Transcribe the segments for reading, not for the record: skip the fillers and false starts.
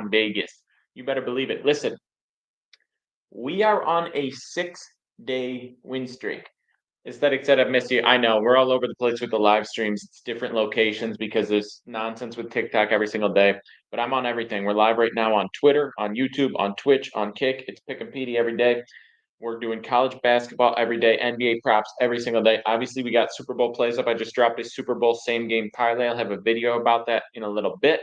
on Vegas. You better believe it. Listen, we are on a 6-day win streak. Aesthetic said I've missed you. I know we're all over the place with the live streams. It's different locations because there's nonsense with TikTok every single day. But I'm on everything. We're live right now on Twitter, on YouTube, on Twitch, on Kick. It's Pick and Petey every day. We're doing college basketball every day, NBA props every single day. Obviously, we got Super Bowl plays up. I just dropped a Super Bowl same game parlay. I'll have a video about that in a little bit.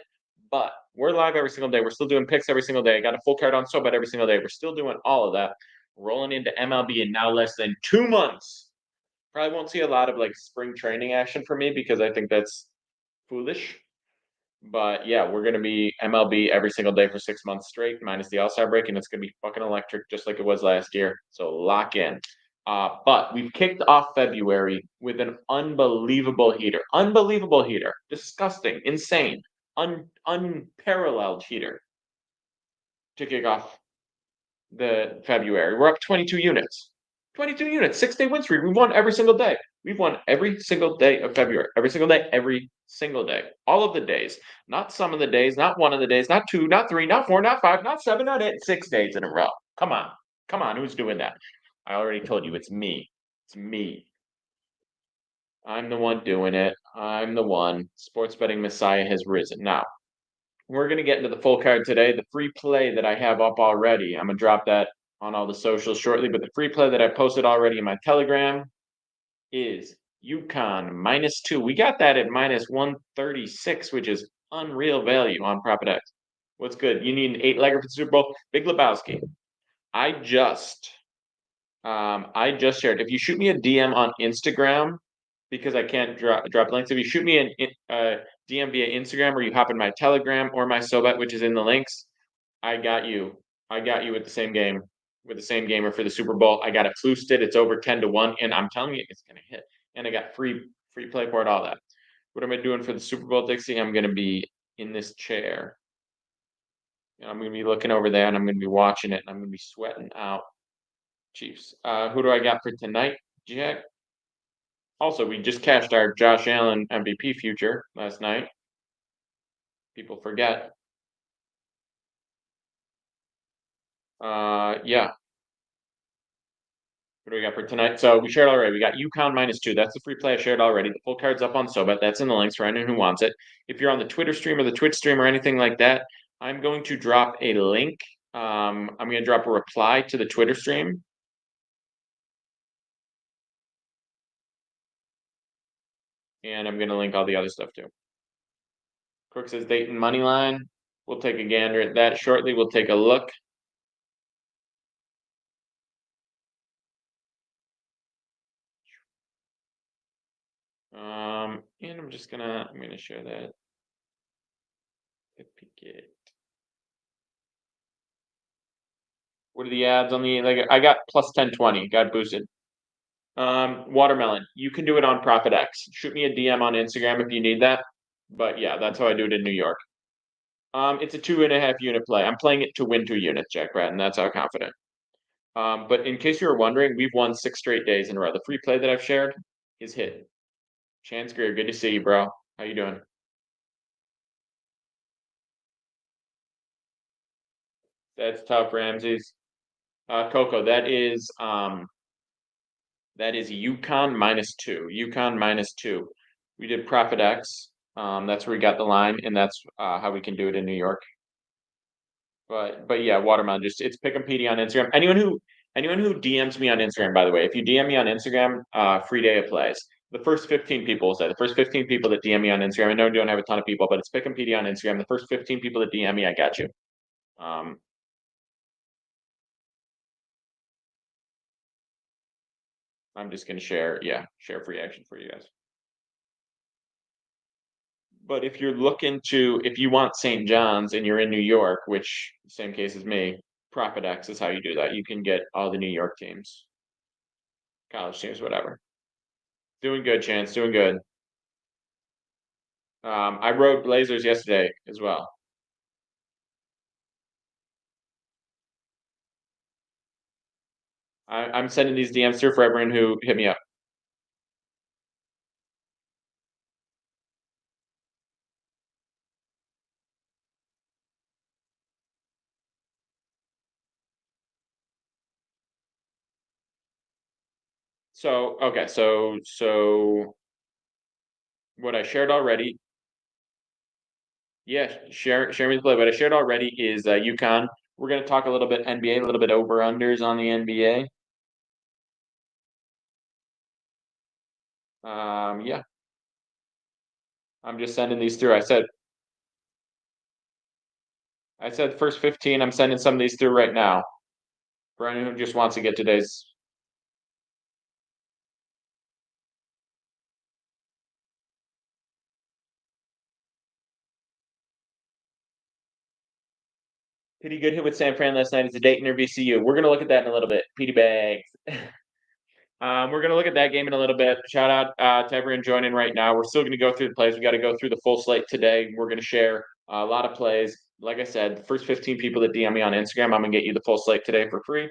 But we're live every single day. We're still doing picks every single day. I got a full card on SoBet every single day. We're still doing all of that. Rolling into MLB in now less than 2 months. Probably won't see a lot of like spring training action for me because I think that's foolish. But yeah, we're gonna be MLB every single day for 6 months straight, minus the All-Star break, and it's gonna be fucking electric, just like it was last year. So lock in. But we've kicked off February with an unbelievable heater, disgusting, insane, unparalleled heater to kick off the February. We're up 22 units. 22 units, 6-day win streak. We won every single day. We've won every single day of February. Every single day, every single day. All of the days. Not some of the days, not one of the days, not two, not three, not four, not five, not seven, not eight, 6 days in a row. Come on. Come on. Who's doing that? I already told you it's me. It's me. I'm the one doing it. I'm the one. Sports betting messiah has risen. Now, we're going to get into the full card today. The free play that I have up already, I'm going to drop that on all the socials shortly, but the free play that I posted already in my Telegram is UConn -2. We got that at -136, which is unreal value on Profit X. What's good? You need an 8-legger for the Super Bowl? Big Lebowski. I just shared. If you shoot me a DM on Instagram, because I can't drop links. If you shoot me an DM via Instagram, or you hop in my Telegram or my SoBet, which is in the links, I got you. I got you with the same game, with the same gamer for the Super Bowl. I got it floosted. It's over 10-1, and I'm telling you, it's gonna hit. And I got free play for it, all that. What am I doing for the Super Bowl, Dixie? I'm gonna be in this chair. And I'm gonna be looking over there, and I'm gonna be watching it, and I'm gonna be sweating out. Chiefs. Who do I got for tonight, Jack? Also, we just cashed our Josh Allen MVP future last night. People forget. Yeah. What do we got for tonight? So we shared already. We got UConn -2. That's the free play I shared already. The full card's up on SoBet. That's in the links for anyone who wants it. If you're on the Twitter stream or the Twitch stream or anything like that, I'm going to drop a link. I'm going to drop a reply to the Twitter stream. And I'm going to link all the other stuff too. Crook says Dayton money line. We'll take a gander at that shortly. We'll take a look. And I'm gonna share that. What are the ads on the, like, I got plus 1020, got boosted. Watermelon, you can do it on Profit X. Shoot me a DM on Instagram if you need that. But yeah, that's how I do it in New York. It's a 2.5 unit play. I'm playing it to win 2 units, Jack Bratton. That's how confident. But in case you were wondering, we've won 6 straight days in a row. The free play that I've shared is hit. Chance Greer, good to see you, bro. How you doing? That's tough, Ramses. Coco, that is UConn -2. UConn -2. We did Profit X. That's where we got the line, and that's how we can do it in New York. But yeah, watermelon. Just it's Pick 'em Petey on Instagram. Anyone who DMs me on Instagram, by the way, if you DM me on Instagram, free day of plays. The first 15 people will say the first 15 people that DM me on Instagram. I know we don't have a ton of people, but it's Pick 'em Petey on Instagram. The first 15 people that DM me, I got you. I'm just gonna share free action for you guys. But if if you want St. John's and you're in New York, which same case as me, Profit X is how you do that. You can get all the New York teams, college teams, whatever. Doing good, Chance. Doing good. I rode Blazers yesterday as well. I'm sending these DMs through for everyone who hit me up. So, okay, so what I shared already, yeah, share me the play. What I shared already is UConn. We're gonna talk a little bit NBA, a little bit over unders on the NBA. Yeah, I'm just sending these through. I said first 15. I'm sending some of these through right now for anyone who just wants to get today's. Pretty good hit with San Fran last night. It's a Dayton or VCU. We're gonna look at that in a little bit. Petey bags. We're gonna look at that game in a little bit. Shout out to everyone joining right now. We're still gonna go through the plays. We got to go through the full slate today. We're gonna share a lot of plays. Like I said, the first 15 people that DM me on Instagram, I'm gonna get you the full slate today for free.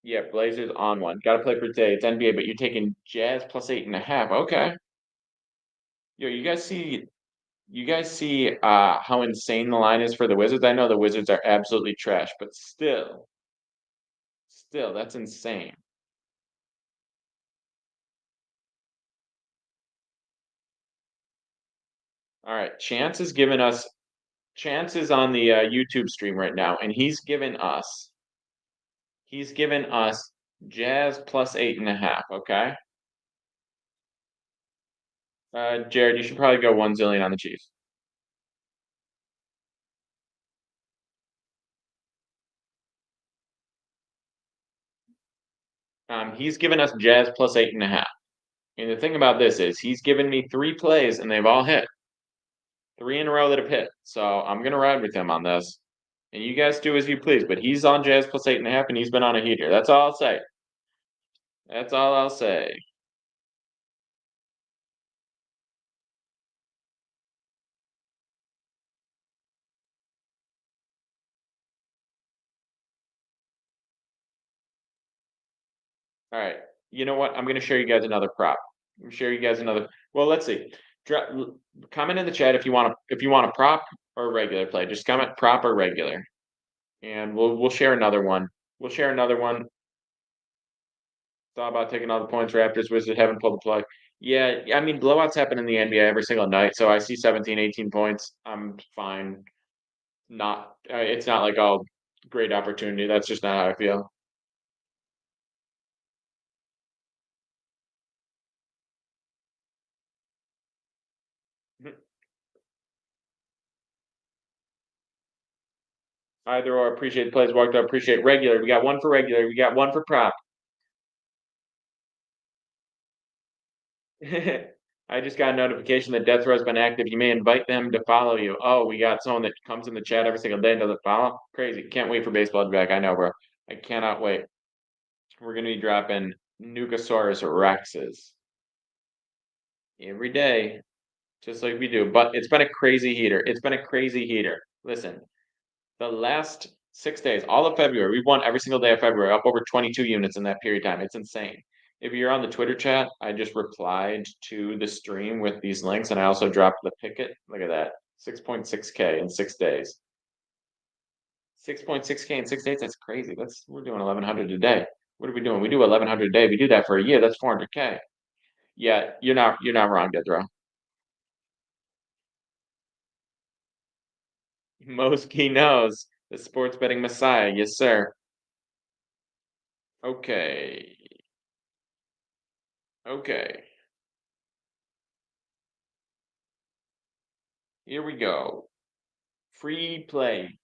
Yeah, Blazers on one. Got to play for today. It's NBA, but you're taking Jazz plus 8.5. Okay. Yo, you guys see how insane the line is for the Wizards? I know the Wizards are absolutely trash, but still, that's insane. All right, Chance is on the YouTube stream right now, and he's given us Jazz plus 8.5. Okay, Jared, you should probably go 1 zillion on the Chiefs. He's given us Jazz plus 8.5. And the thing about this is he's given me three plays and they've all hit. Three in a row that have hit. So I'm gonna ride with him on this. And you guys do as you please, but he's on Jazz plus 8.5 and he's been on a heater. That's all I'll say. That's all I'll say. All right. You know what? I'm gonna share you guys another prop. I'm gonna share you guys another. Well, let's see. Comment in the chat if you want a prop or a regular play. Just comment prop or regular, and we'll share another one. We'll share another one. Thought about taking all the points. Raptors, Wizards haven't pulled the plug. Yeah, I mean blowouts happen in the NBA every single night. So I see 17, 18 points. I'm fine. Not it's not like, oh, great opportunity. That's just not how I feel. Either or, appreciate plays walked up, appreciate regular. We got one for regular. We got one for prop. I just got a notification that Death Row has been active. You may invite them to follow you. Oh, we got someone that comes in the chat every single day and doesn't follow. Crazy. Can't wait for baseball to be back. I know, bro. I cannot wait. We're gonna be dropping Nukasaurus Rexes every day, just like we do. But it's been a crazy heater. It's been a crazy heater. Listen, the last 6 days, all of February, we've won every single day of February, up over 22 units in that period of time. It's insane. If you're on the Twitter chat, I just replied to the stream with these links, and I also dropped the picket. Look at that, 6.6K in 6 days. 6.6K in 6 days. That's crazy. We're doing 1,100 a day. What are we doing? We do 1,100 a day. We do that for a year. That's 400K. Yeah, you're not wrong, Death. Moski knows the sports betting messiah. Yes, sir. Okay. Okay. Here we go. Free play.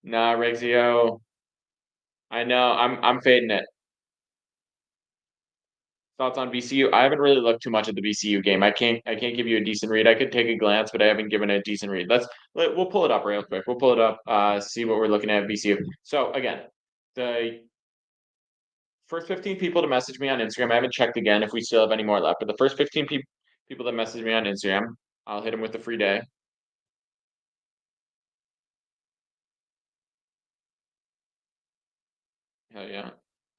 Nah, Rexio. I know. I'm fading it. Thoughts on VCU? I haven't really looked too much at the VCU game. I can't give you a decent read. I could take a glance, but I haven't given it a decent read. We'll pull it up real quick. We'll pull it up, see what we're looking at VCU. So again, the first 15 people to message me on Instagram, I haven't checked again if we still have any more left, but the first 15 people that message me on Instagram, I'll hit them with a free day. Hell yeah.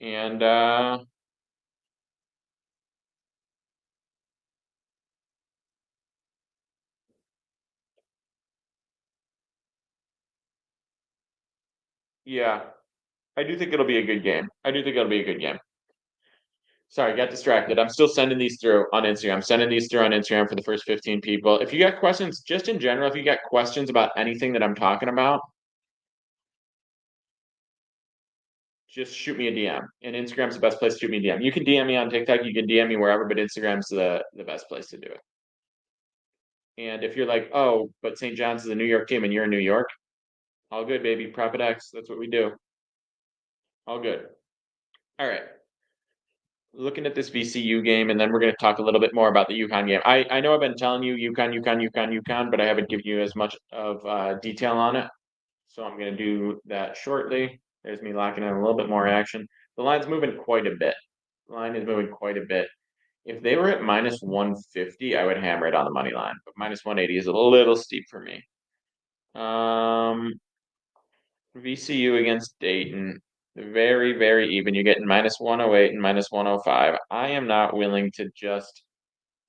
And yeah. I do think it'll be a good game. I do think it'll be a good game. Sorry, got distracted. I'm still sending these through on Instagram. I'm sending these through on Instagram for the first 15 people. If you got questions, just in general, if you got questions about anything that I'm talking about, just shoot me a DM. And Instagram's the best place to shoot me a DM. You can DM me on TikTok, you can DM me wherever, but Instagram's the best place to do it. And if you're like, oh, but St. John's is a New York team and you're in New York, all good, baby. Profit X. That's what we do. All good. All right. Looking at this VCU game, and then we're going to talk a little bit more about the UConn game. I know I've been telling you UConn, but I haven't given you as much of detail on it. So I'm going to do that shortly. There's me locking in a little bit more action. The line's moving quite a bit. The line is moving quite a bit. If they were at minus 150, I would hammer it on the money line, but minus 180 is a little steep for me. VCU against Dayton, very, very even. You're getting minus 108 and minus 105. I am not willing to just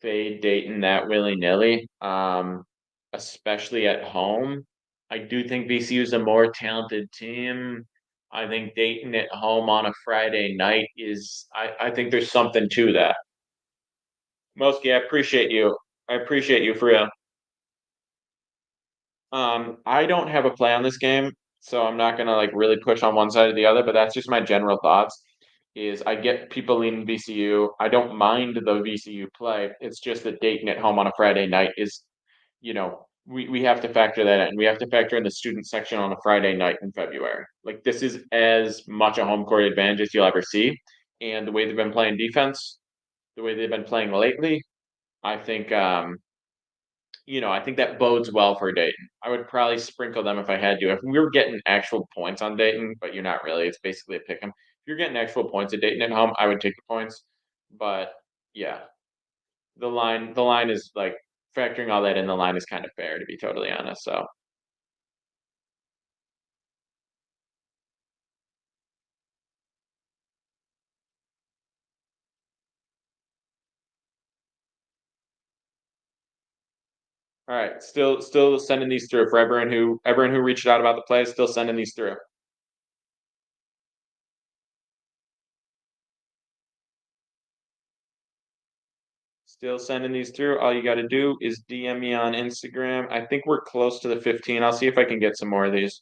fade Dayton that willy-nilly, especially at home. I do think VCU is a more talented team. I think Dayton at home on a Friday night I think there's something to that. Mosky, I appreciate you. I appreciate you for real. I don't have a play on this game, so I'm not gonna like really push on one side or the other, but that's just my general thoughts. Is I get people leaning VCU. I don't mind the VCU play. It's just that Dayton at home on a Friday night is, we have to factor that in. We have to factor in the student section on a Friday night in February. Like this is as much a home court advantage as you'll ever see. And the way they've been playing defense, the way they've been playing lately, I think I think that bodes well for Dayton. I would probably sprinkle them if I had to. If we were getting actual points on Dayton, but you're not really, it's basically a pick 'em. If you're getting actual points at Dayton at home, I would take the points. But yeah, the line is like factoring all that in, the line is kind of fair to be totally honest. So all right, still sending these through for everyone who reached out about the plays, still sending these through. Still sending these through. All you got to do is DM me on Instagram. I think we're close to the 15. I'll see if I can get some more of these.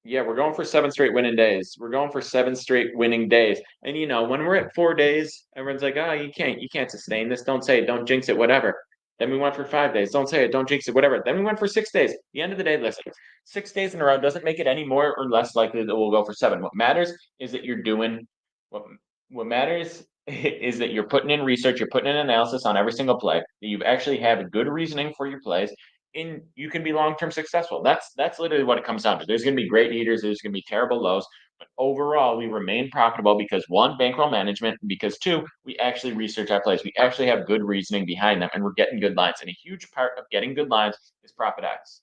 Yeah, we're going for 7 straight winning days. We're going for 7 straight winning days. And when we're at 4 days, everyone's like, "Oh, you can't sustain this. Don't say it. Don't jinx it. Whatever." Then we went for 5 days. Don't say it. Don't jinx it. Whatever. Then we went for 6 days. At the end of the day, listen, 6 days in a row doesn't make it any more or less likely that we'll go for 7. What matters is that you're doing what. What matters is that you're putting in research, you're putting in analysis on every single play. That you actually have good reasoning for your plays, and you can be long-term successful. That's literally what it comes down to. There's going to be great eaters, there's going to be terrible lows, but overall we remain profitable because one, bankroll management, because two, we actually research our plays. We actually have good reasoning behind them, and we're getting good lines. And a huge part of getting good lines is profit X.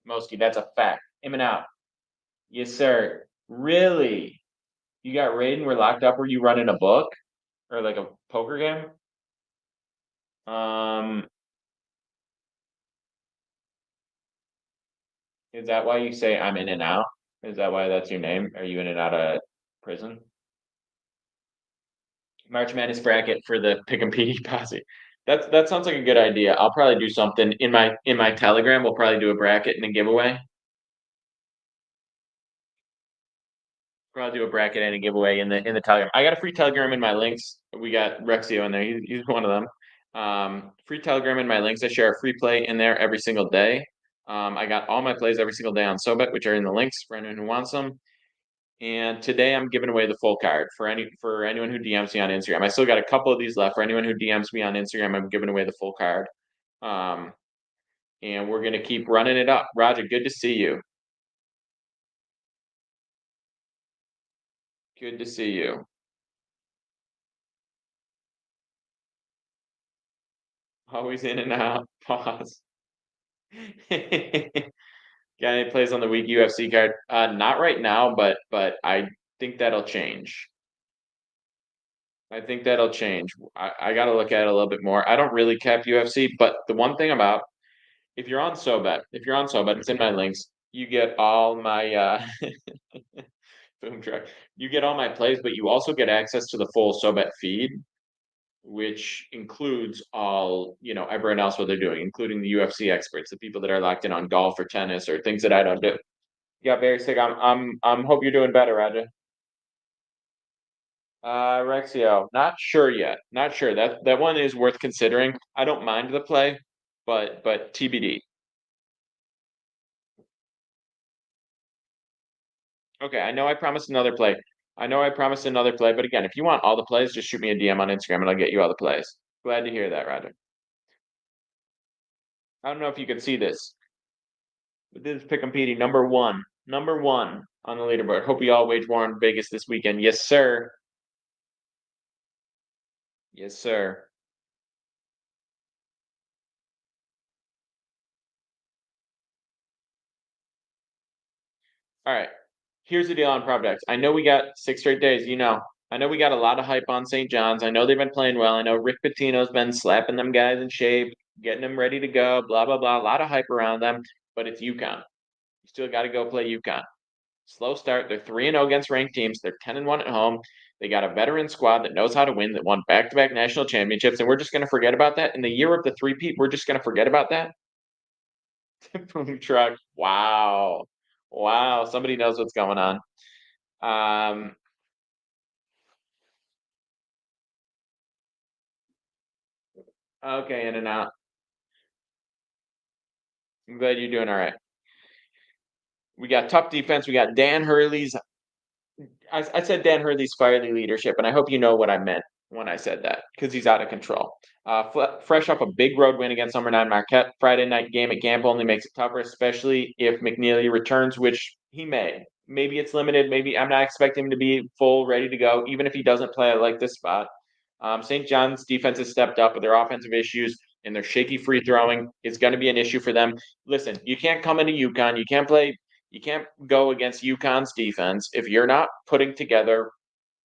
Mosky, that's a fact. In and out. Yes, sir. Really? You got raided and we're locked up? Were you running a book or like a poker game? Um, is that why you say I'm in and out? Is that why that's your name? Are you in and out of prison? March Madness bracket for the Pick and PD posse. That sounds like a good idea. I'll probably do something in my Telegram. We'll probably do a bracket and a giveaway. Probably do a bracket and a giveaway in the Telegram. I got a free Telegram in my links. We got Rexio in there. He's one of them. Free Telegram in my links. I share a free play in there every single day. I got all my plays every single day on SoBet, which are in the links for anyone who wants them. And today I'm giving away the full card for anyone who DMs me on Instagram. I still got a couple of these left. For anyone who DMs me on Instagram, I'm giving away the full card. Um, and we're gonna keep running it up. Roger, good to see you. Good to see you. Always in and out. Pause. Got any plays on the week UFC card? Not right now, but I think that'll change. I think that'll change. I gotta look at it a little bit more. I don't really cap UFC, but the one thing about if you're on SoBet, it's in my links. You get all my boom truck. You get all my plays, but you also get access to the full SoBet feed, which includes all, everyone else what they're doing, including the UFC experts, the people that are locked in on golf or tennis or things that I don't do. Yeah, very sick. I'm hope you're doing better, Raja. Rexio, not sure yet. Not sure. That one is worth considering. I don't mind the play, but TBD. Okay, I know I promised another play. I know I promised another play, but again, if you want all the plays, just shoot me a DM on Instagram and I'll get you all the plays. Glad to hear that, Roger. I don't know if you can see this, but this is Pick'em Petey, number one on the leaderboard. Hope you all wage war in Vegas this weekend. Yes, sir. Yes, sir. All right. Here's the deal on Providence. I know we got 6 straight days, I know we got a lot of hype on St. John's. I know they've been playing well. I know Rick Pitino's been slapping them guys in shape, getting them ready to go, blah, blah, blah. A lot of hype around them, but it's UConn. You still got to go play UConn. Slow start. They're 3-0 against ranked teams. They're 10-1 at home. They got a veteran squad that knows how to win, that won back-to-back national championships, and we're just going to forget about that. In the year of the three-peat, we're just going to forget about that. Boom truck. Wow. Wow. Somebody knows what's going on. Um, okay, in and out. I'm glad you're doing all right. We got tough defense. We got Dan Hurley's. I said Dan Hurley's fiery leadership, and I hope you know what I meant when I said that because he's out of control. Fresh up a big road win against number 9 Marquette. Friday night game at Gamble only makes it tougher, especially if McNeely returns, which he may. Maybe it's limited. Maybe I'm not expecting him to be full, ready to go. Even if he doesn't play, I like this spot. St. John's defense has stepped up with their offensive issues and their shaky free throwing is going to be an issue for them. Listen, you can't come into UConn. You can't go against UConn's defense if you're not putting together,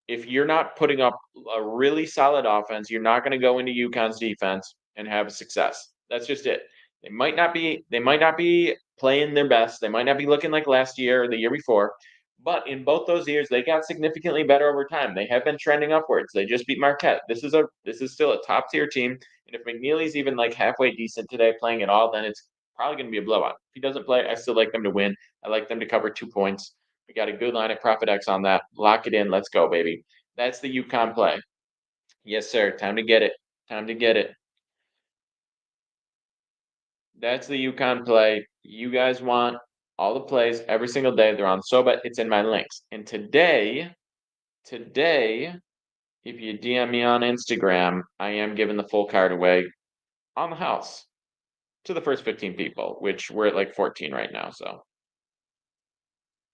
if you're not putting up a really solid offense, you're not going to go into UConn's defense and have success. That's just it. They might not be playing their best. They might not be looking like last year or the year before, but in both those years, they got significantly better over time. They have been trending upwards. They just beat Marquette. This is still a top tier team. And if McNeely's even like halfway decent today playing at all, then it's probably going to be a blowout. If he doesn't play, I still like them to win. I like them to cover 2 points. We got a good line at Profit X on that. Lock it in. Let's go, baby. That's the UConn play. Yes, sir. Time to get it. Time to get it. That's the UConn play. You guys want all the plays every single day. They're on SoBet. It's in my links. And today, if you DM me on Instagram, I am giving the full card away on the house to the first 15 people, which we're at like 14 right now. So,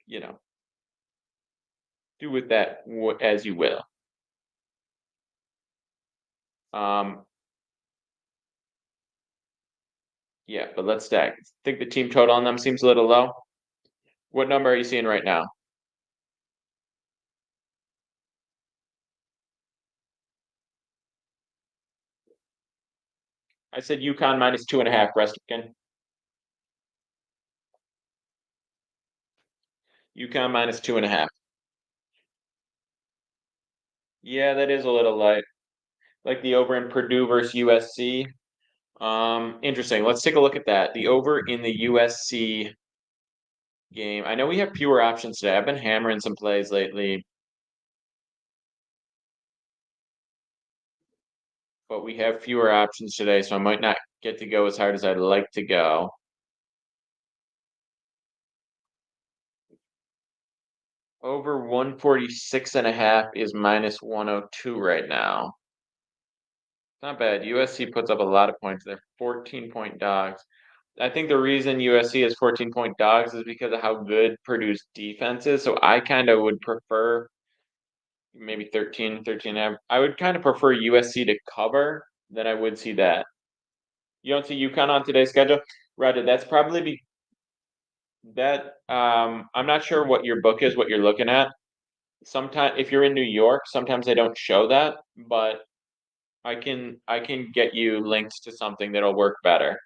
you know, do with that as you will. Yeah, but let's stack. Think the team total on them seems a little low. What number are you seeing right now? I said UConn minus 2.5, Preston. UConn minus 2.5. Yeah, that is a little light. Like the over in Purdue versus USC. Interesting. Let's take a look at that. The over in the USC game. I know we have fewer options today. I've been hammering some plays lately, but we have fewer options today, so I might not get to go as hard as I'd like to go. Over 146.5 is minus 102 right now. Not bad. USC puts up a lot of points. They're 14-point dogs. I think the reason USC is 14-point dogs is because of how good Purdue's defense is. So I kind of would prefer maybe 13 and a half. I would kind of prefer USC to cover than I would see that. You don't see UConn on today's schedule? Roger, that's probably that I'm not sure what your book is, what you're looking at. Sometimes if you're in New York, sometimes they don't show that, but I can get you linked to something that'll work better.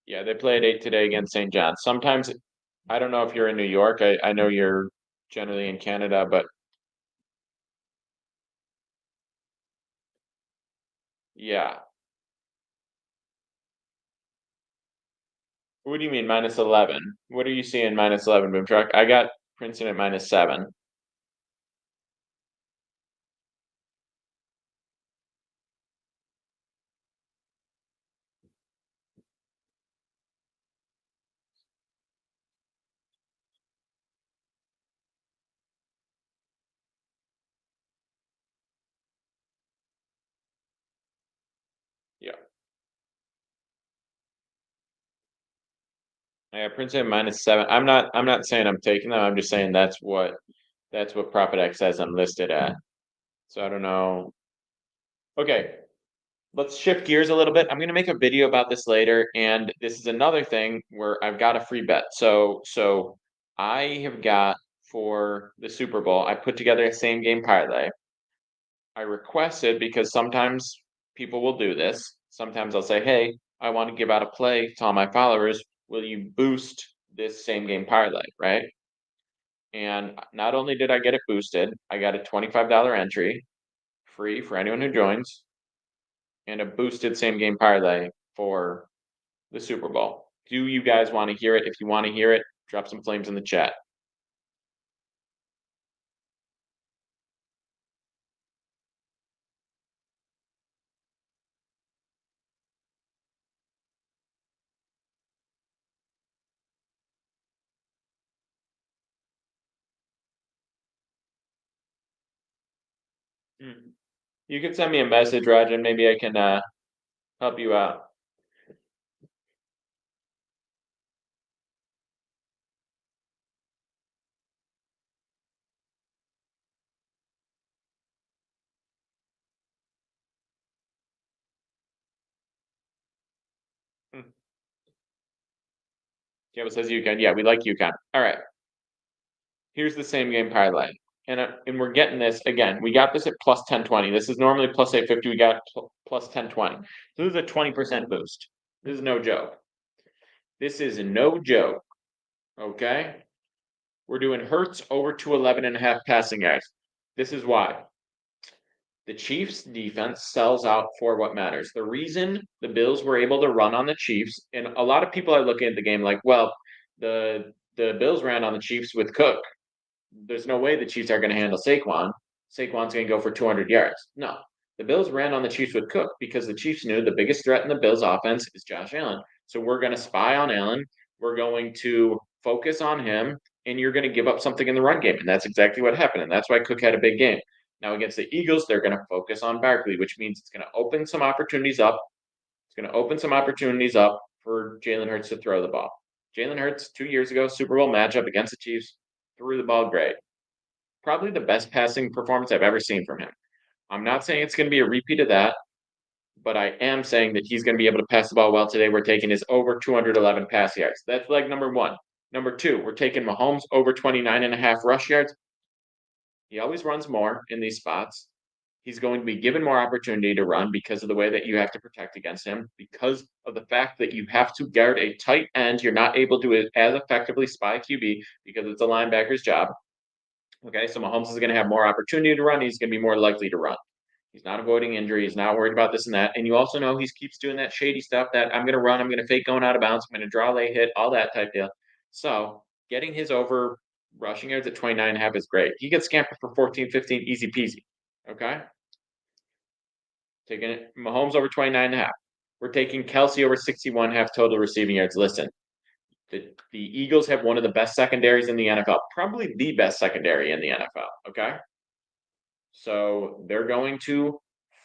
Yeah, they play at 8 today against St. John's. Sometimes I don't know if you're in New York. I know you're generally in Canada, but yeah. What do you mean -11? What are you seeing -11, Boom Truck? I got Princeton at -7. Yeah. I got Princeton at -7. I'm not saying I'm taking them. I'm just saying that's what Profit X says I'm listed at. So I don't know. Okay, let's shift gears a little bit. I'm gonna make a video about this later, and this is another thing where I've got a free bet. So I have got for the Super Bowl, I put together a same game parlay. I requested because sometimes people will do this. Sometimes I'll say, "Hey, I want to give out a play to all my followers. Will you boost this same game parlay?" Right? And not only did I get it boosted, I got a $25 entry free for anyone who joins, and a boosted same game parlay for the Super Bowl. Do you guys want to hear it? If you want to hear it, drop some flames in the chat. Mm. You can send me a message, Raj, and maybe I can help you out. Hmm. Campbell says UConn. Yeah, we like UConn. All right. Here's the same game parlay. And we're getting this again. We got this at plus 1020. This is normally plus 850. We got plus 1020. So this is a 20% boost. This is no joke. This is no joke. Okay. We're doing Hertz over 211.5 passing yards. This is why. The Chiefs defense sells out for what matters. The reason the Bills were able to run on the Chiefs, and a lot of people are looking at the game like, well, the Bills ran on the Chiefs with Cook. There's no way the Chiefs are going to handle Saquon. Saquon's going to go for 200 yards. No, the Bills ran on the Chiefs with Cook because the Chiefs knew the biggest threat in the Bills' offense is Josh Allen. So we're going to spy on Allen. We're going to focus on him, and you're going to give up something in the run game. And that's exactly what happened. And that's why Cook had a big game. Now against the Eagles, they're going to focus on Barkley, which means it's going to open some opportunities up. It's going to open some opportunities up for Jalen Hurts to throw the ball. Jalen Hurts, 2 years ago, Super Bowl matchup against the Chiefs, threw the ball great. Probably the best passing performance I've ever seen from him. I'm not saying it's going to be a repeat of that, but I am saying that he's going to be able to pass the ball well today. We're taking his over 211 pass yards. That's leg number one. Number two, we're taking Mahomes over 29.5 rush yards. He always runs more in these spots. He's going to be given more opportunity to run because of the way that you have to protect against him, because of the fact that you have to guard a tight end. You're not able to as effectively spy QB because it's a linebacker's job. Okay, so Mahomes is going to have more opportunity to run. He's going to be more likely to run. He's not avoiding injury. He's not worried about this and that. And you also know he keeps doing that shady stuff that I'm going to run. I'm going to fake going out of bounds. I'm going to draw late hit, all that type deal. So getting his over rushing yards at 29.5 is great. He gets scampered for 14, 15, easy peasy. Okay. Taking it Mahomes over 29.5. We're taking Kelce over 61.5 total receiving yards. Listen, the Eagles have one of the best secondaries in the NFL, probably the best secondary in the NFL. Okay. So they're going to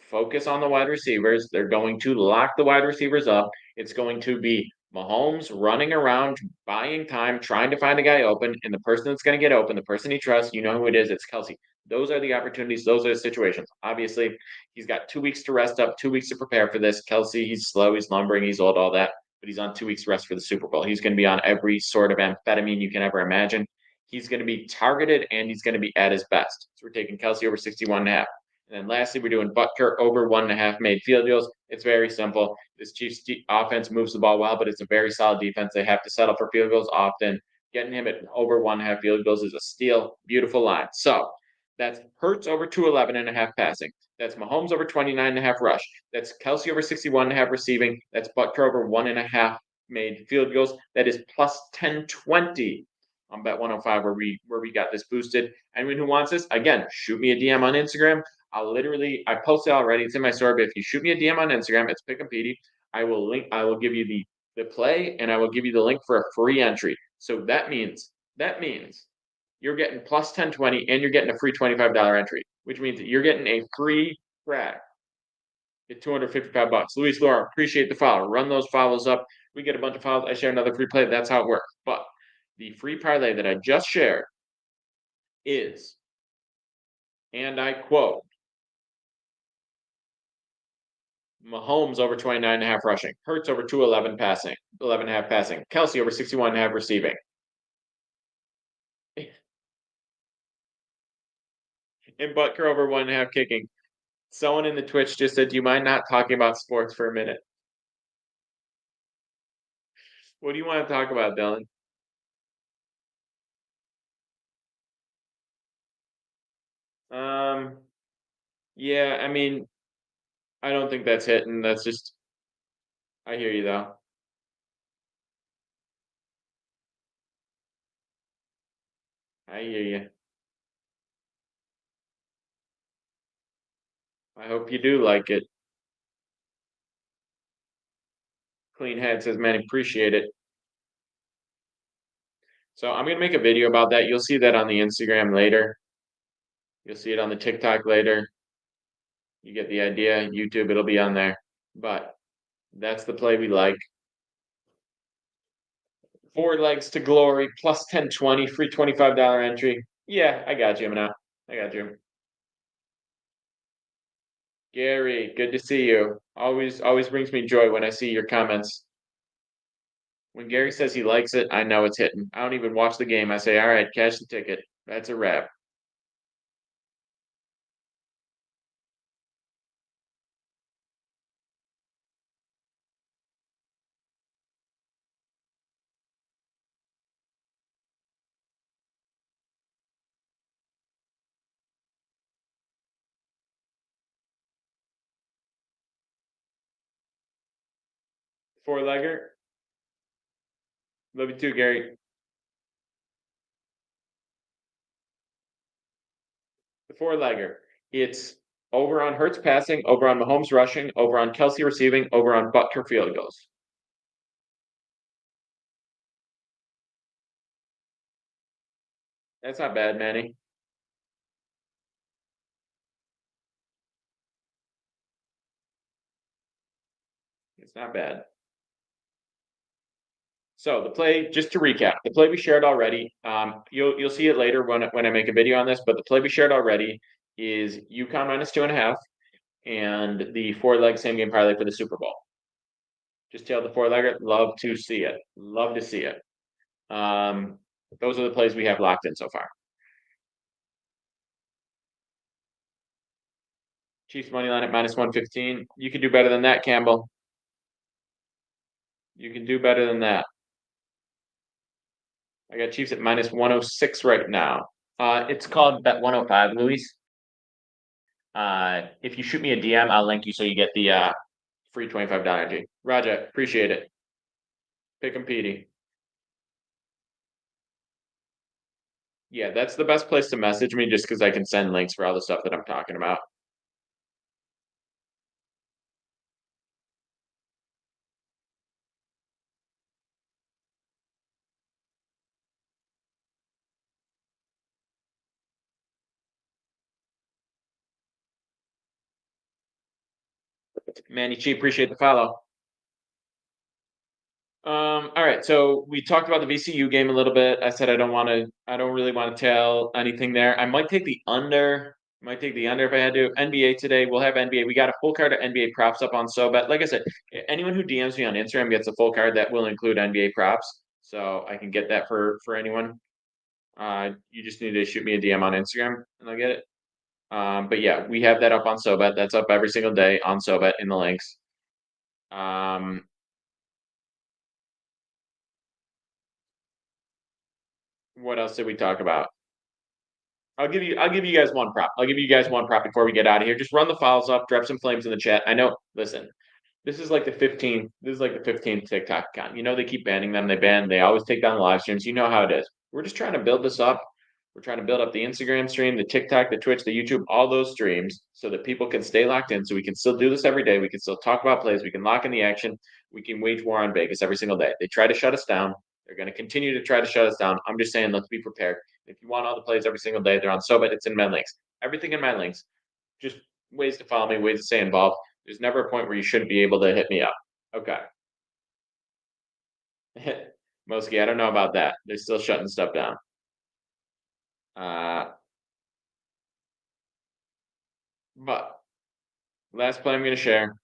focus on the wide receivers. They're going to lock the wide receivers up. It's going to be Mahomes running around, buying time, trying to find a guy open, and the person that's going to get open, the person he trusts, you know who it is, it's Kelce. Those are the opportunities. Those are the situations. Obviously, he's got 2 weeks to rest up, 2 weeks to prepare for this. Kelce, he's slow, he's lumbering, he's old, all that. but he's on 2 weeks rest for the Super Bowl. He's going to be on every sort of amphetamine you can ever imagine. He's going to be targeted and he's going to be at his best. So we're taking Kelce over 61.5. And then lastly, we're doing Butker over 1.5 made field goals. It's very simple. This Chiefs offense moves the ball well, but it's a very solid defense. They have to settle for field goals often. Getting him at over 1.5 field goals is a steal. Beautiful line. So that's Hurts over 211.5 passing. That's Mahomes over 29.5 rush. That's Kelce over 61.5 receiving. That's Butker over 1.5 made field goals. That is plus 1020 on Bet 105 where we got this boosted. Anyone who wants this, again, shoot me a DM on Instagram. I posted already. It's in my story, but if you shoot me a DM on Instagram, it's Pick 'em Petey. I will give you the play and I will give you the link for a free entry. So that means you're getting plus 1020 and you're getting a free $25 entry, which means that you're getting a free crack at $255. Luis Laura, appreciate the follow. Run those follows up. We get a bunch of follows. I share another free play. That's how it works. But the free parlay that I just shared is, and I quote, Mahomes over 29.5 rushing, Hurts over 211 passing, 11.5 passing, Kelce over 61.5 receiving. And Butker over 1.5 kicking. Someone in the Twitch just said, do you mind not talking about sports for a minute? What do you want to talk about, Dylan? Yeah, I mean, I don't think that's hitting. That's just, I hear you though. I hear you. I hope you do like it. Clean Head says, man, appreciate it. So I'm gonna make a video about that. You'll see that on the Instagram later. You'll see it on the TikTok later. You get the idea. YouTube, it'll be on there. But that's the play we like. 4 legs to glory, plus 1020, free $25 entry. Yeah, I got you, Eminem. I got you. Gary, good to see you. Always brings me joy when I see your comments. When Gary says he likes it, I know it's hitting. I don't even watch the game. I say, all right, cash the ticket. That's a wrap. Four-legger. Love you too, Gary. The four-legger. It's over on Hurts passing, over on Mahomes rushing, over on Kelce receiving, over on Butker field goals. That's not bad, Manny. It's not bad. So the play, just to recap, the play we shared already. You'll see it later when I make a video on this, but the play we shared already is UConn minus 2.5 and the 4-leg same game parlay for the Super Bowl. Just tailed the 4-legger. Love to see it. Love to see it. Those are the plays we have locked in so far. Chiefs money line at minus 115. You can do better than that, Campbell. You can do better than that. I got Chiefs at minus 106 right now. It's called Bet 105, Luis. If you shoot me a DM, I'll link you so you get the free $25 G. Raja, appreciate it. Pick 'em Petey. Yeah, that's the best place to message me just because I can send links for all the stuff that I'm talking about. Manny Chi, appreciate the follow. All right, so we talked about the VCU game a little bit. I said I don't really want to tell anything there. I might take the under Might take the under if I had to. NBA today, we'll have NBA. We got a full card of NBA props up on SoBet. Like I said, anyone who DMs me on Instagram gets a full card that will include NBA props. So I can get that for anyone. You just need to shoot me a DM on Instagram and I'll get it. But yeah, we have that up on SoBet. That's up every single day on SoBet in the links. What else did we talk about? I'll give you guys one prop. I'll give you guys one prop before we get out of here. Just run the files up, drop some flames in the chat. I know, listen, this is like the 15th. This is like the 15th TikTok account. You know they keep banning them. They always take down the live streams. You know how it is. We're just trying to build this up. We're trying to build up the Instagram stream, the TikTok, the Twitch, the YouTube, all those streams so that people can stay locked in. So we can still do this every day. We can still talk about plays. We can lock in the action. We can wage war on Vegas every single day. They try to shut us down. They're going to continue to try to shut us down. I'm just saying, let's be prepared. If you want all the plays every single day, they're on SoBet. It's in my links. Everything in my links. Just ways to follow me, ways to stay involved. There's never a point where you shouldn't be able to hit me up. Okay. Mosky, I don't know about that. They're still shutting stuff down. But last play I'm going to share.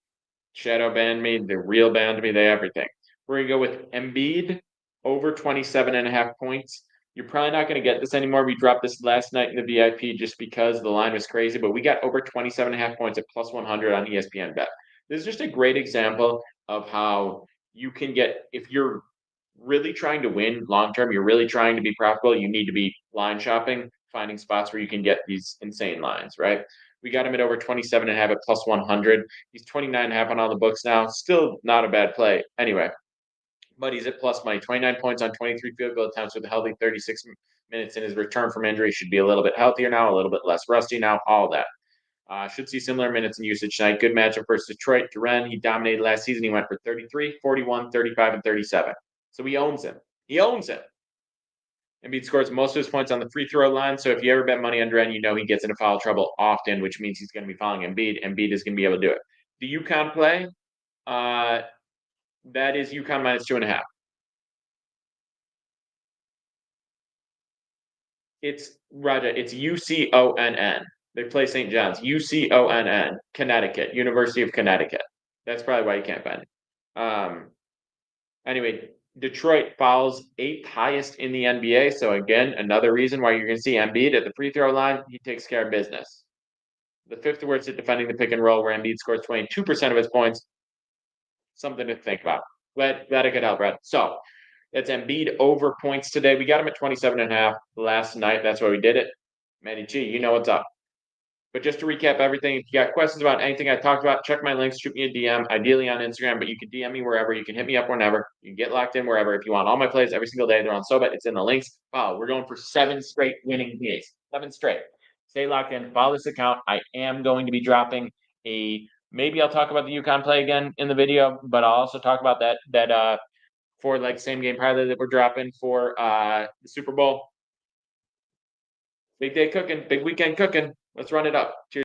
Shadow banned me. The real banned me. They everything. We're going to go with Embiid over 27.5 points. You're probably not going to get this anymore. We dropped this last night in the VIP just because the line was crazy, but we got over 27.5 points at plus 100 on ESPN Bet. This is just a great example of how you can get, if you're really trying to win long term, you're really trying to be profitable, you need to be line shopping, finding spots where you can get these insane lines, right? We got him at over 27.5 at plus 100. He's 29.5 on all the books now. Still not a bad play. Anyway, but he's at plus money. 29 points on 23 field goal attempts with a healthy 36 minutes in his return from injury. Should be a little bit healthier now, a little bit less rusty now, all that. Should see similar minutes and usage tonight. Good matchup versus Detroit. Duren, he dominated last season. He went for 33, 41, 35, and 37. So he owns him. He owns him. Embiid scores most of his points on the free throw line. So if you ever bet money on Duren, you know he gets into foul trouble often, which means he's going to be fouling Embiid. Embiid is going to be able to do it. The UConn play, that is UConn minus 2.5. It's Raja. It's UConn. They play St. John's. UConn, Connecticut, University of Connecticut. That's probably why you can't bet it. Anyway, Detroit fouls 8th highest in the NBA. So again, another reason why you're going to see Embiid at the free throw line. He takes care of business. The 5th worst at defending the pick and roll, where Embiid scores 22% of his points. Something to think about. Glad I could help, Brad. So that's Embiid over points today. We got him at 27.5 last night. That's why we did it. Matty G, you know what's up. But just to recap everything, if you got questions about anything I talked about, check my links, shoot me a DM, ideally on Instagram, but you can DM me wherever. You can hit me up whenever. You can get locked in wherever. If you want all my plays every single day, they're on SoBet. It's in the links. Wow, we're going for 7 straight winning days. 7 straight. Stay locked in. Follow this account. I am going to be dropping maybe I'll talk about the UConn play again in the video, but I'll also talk about that for like same game parlay that we're dropping for the Super Bowl. Big day cooking, big weekend cooking. Let's run it up. Cheers.